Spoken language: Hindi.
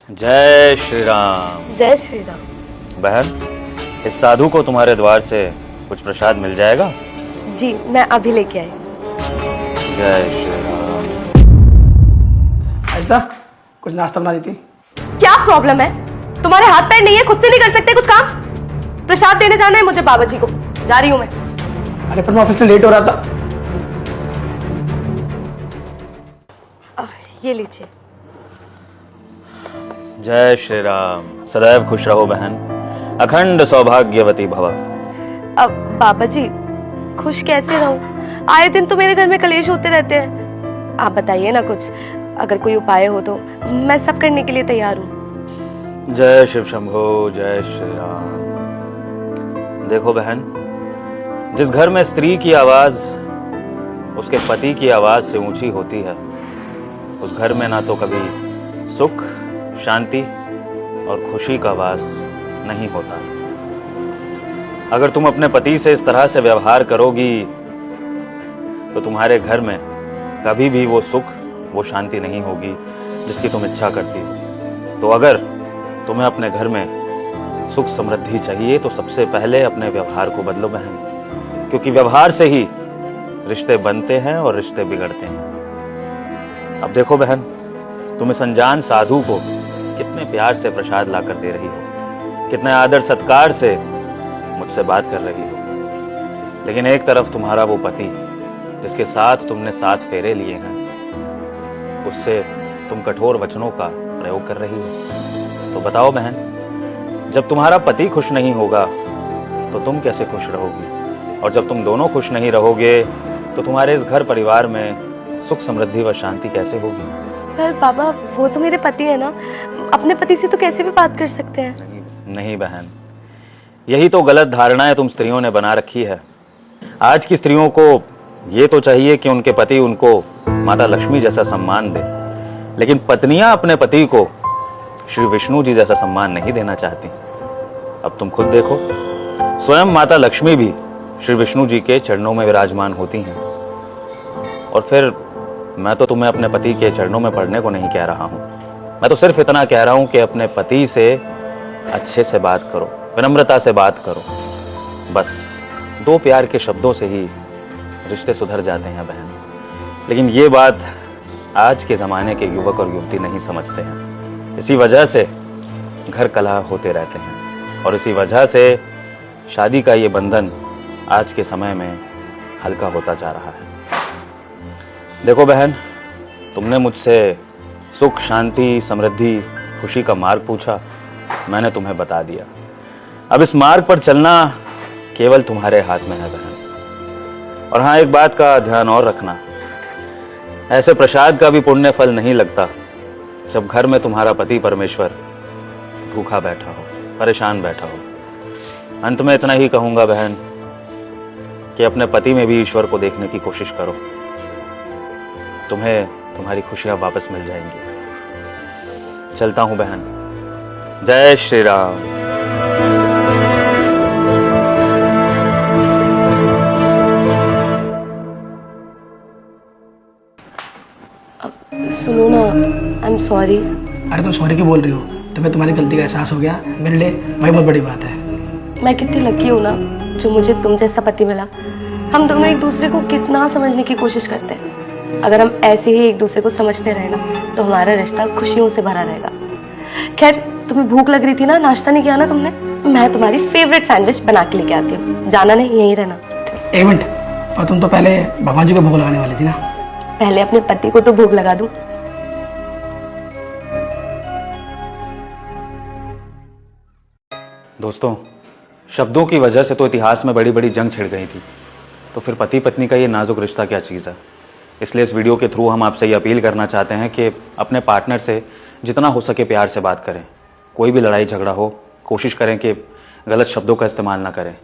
जय श्री राम। जय श्री राम। बहन, इस साधु को तुम्हारे द्वार से कुछ प्रसाद मिल जाएगा? जी, मैं अभी लेके आई। जय श्री राम। ऐसा कुछ नाश्ता बना देती। क्या प्रॉब्लम है? तुम्हारे हाथ पैर नहीं है, खुद से नहीं कर सकते कुछ काम? प्रसाद देने जाना है मुझे बाबा जी को, जा रही हूँ मैं। अरे पर मैं ऑफिस में लेट हो रहा था। ये लीजिए। जय श्री राम। सदैव खुश रहो बहन, अखंड सौभाग्यवती भव। अब बाबा जी, खुश कैसे रहूं? आए दिन तो मेरे घर में कलेश होते रहते हैं। आप बताइए ना कुछ, अगर कोई उपाय हो तो मैं सब करने के लिए तैयार हूँ। जय शिव शंभो, जय श्री राम। देखो बहन, जिस घर में स्त्री की आवाज उसके पति की आवाज से ऊंची होती है, उस घर में ना तो कभी सुख, शांति और खुशी का वास नहीं होता। अगर तुम अपने पति से इस तरह से व्यवहार करोगी तो तुम्हारे घर में कभी भी वो सुख, वो शांति नहीं होगी जिसकी तुम इच्छा करती हो। तो अगर तुम्हें अपने घर में सुख समृद्धि चाहिए तो सबसे पहले अपने व्यवहार को बदलो बहन, क्योंकि व्यवहार से ही रिश्ते बनते हैं और रिश्ते बिगड़ते हैं। अब देखो बहन, तुम इस अनजान साधु को कितने प्यार से प्रसाद लाकर दे रही हो, कितने आदर सत्कार से मुझसे बात कर रही हो, लेकिन एक तरफ तुम्हारा वो पति जिसके साथ तुमने 7 फेरे लिए हैं, उससे तुम कठोर वचनों का प्रयोग कर रही हो। तो बताओ बहन, जब तुम्हारा पति खुश नहीं होगा तो तुम कैसे खुश रहोगी? और जब तुम दोनों खुश नहीं रहोगे तो तुम्हारे इस घर परिवार में सुख समृद्धि व शांति कैसे होगी? पर बाबा, वो तो मेरे पति है ना, अपने पति से तो कैसे भी बात कर सकते हैं। नहीं बहन, यही तो गलत धारणाएं तुम स्त्रियों ने बना रखी है। आज की स्त्रियों को ये तो चाहिए कि उनके पति उनको माता लक्ष्मी जैसा सम्मान दे, लेकिन पत्नियां अपने पति को श्री विष्णु जी जैसा सम्मान नहीं देना चाहती। अब तुम खुद देखो, स्वयं माता लक्ष्मी भी श्री विष्णु जी के चरणों में विराजमान होती हैं। और फिर मैं तो तुम्हें अपने पति के चरणों में पड़ने को नहीं कह रहा हूं, मैं तो सिर्फ इतना कह रहा हूं कि अपने पति से अच्छे से बात करो, विनम्रता से बात करो। बस 2 प्यार के शब्दों से ही रिश्ते सुधर जाते हैं बहन। लेकिन ये बात आज के ज़माने के युवक और युवती नहीं समझते हैं। इसी वजह से घर कलह होते रहते हैं और इसी वजह से शादी का ये बंधन आज के समय में हल्का होता जा रहा है। देखो बहन, तुमने मुझसे सुख, शांति, समृद्धि, खुशी का मार्ग पूछा, मैंने तुम्हें बता दिया। अब इस मार्ग पर चलना केवल तुम्हारे हाथ में है बहन। और हाँ, एक बात का ध्यान और रखना, ऐसे प्रसाद का भी पुण्य फल नहीं लगता जब घर में तुम्हारा पति परमेश्वर भूखा बैठा हो, परेशान बैठा हो। अंत में इतना ही कहूंगा बहन कि अपने पति में भी ईश्वर को देखने की कोशिश करो, तुम्हें तुम्हारी खुशियां वापस मिल जाएंगी। चलता हूं बहन। जय श्री राम। सुनो ना, आई एम सॉरी। अरे तुम सॉरी क्यों बोल रही हो? तुम्हें तुम्हारी गलती का एहसास हो गया, मेरे लिए वही बहुत बड़ी बात है। मैं कितनी लकी हूँ ना जो मुझे तुम जैसा पति मिला। हम दोनों एक दूसरे को कितना समझने की कोशिश करते हैं। अगर हम ऐसे ही एक दूसरे को समझते रहे ना तो हमारा रिश्ता खुशियों से भरा रहेगा। खैर, तुम्हें भूख लग रही थी ना, नाश्ता नहीं किया ना तुमने? मैं तुम्हारी फेवरेट सैंडविच बना के लेके आती हूँ, जाना नहीं, यहीं रहना। 1 मिनट, पर तुम तो पहले भगवान जी को भोग लगाने वाली थी ना। पहले अपने पति को तो भोग लगा दूं। दोस्तों, शब्दों की वजह से तो इतिहास में बड़ी बड़ी जंग छिड़ गई थी, तो फिर पति पत्नी का ये नाजुक रिश्ता क्या चीज़ है? इसलिए इस वीडियो के थ्रू हम आपसे ये अपील करना चाहते हैं कि अपने पार्टनर से जितना हो सके प्यार से बात करें। कोई भी लड़ाई झगड़ा हो, कोशिश करें कि गलत शब्दों का इस्तेमाल ना करें।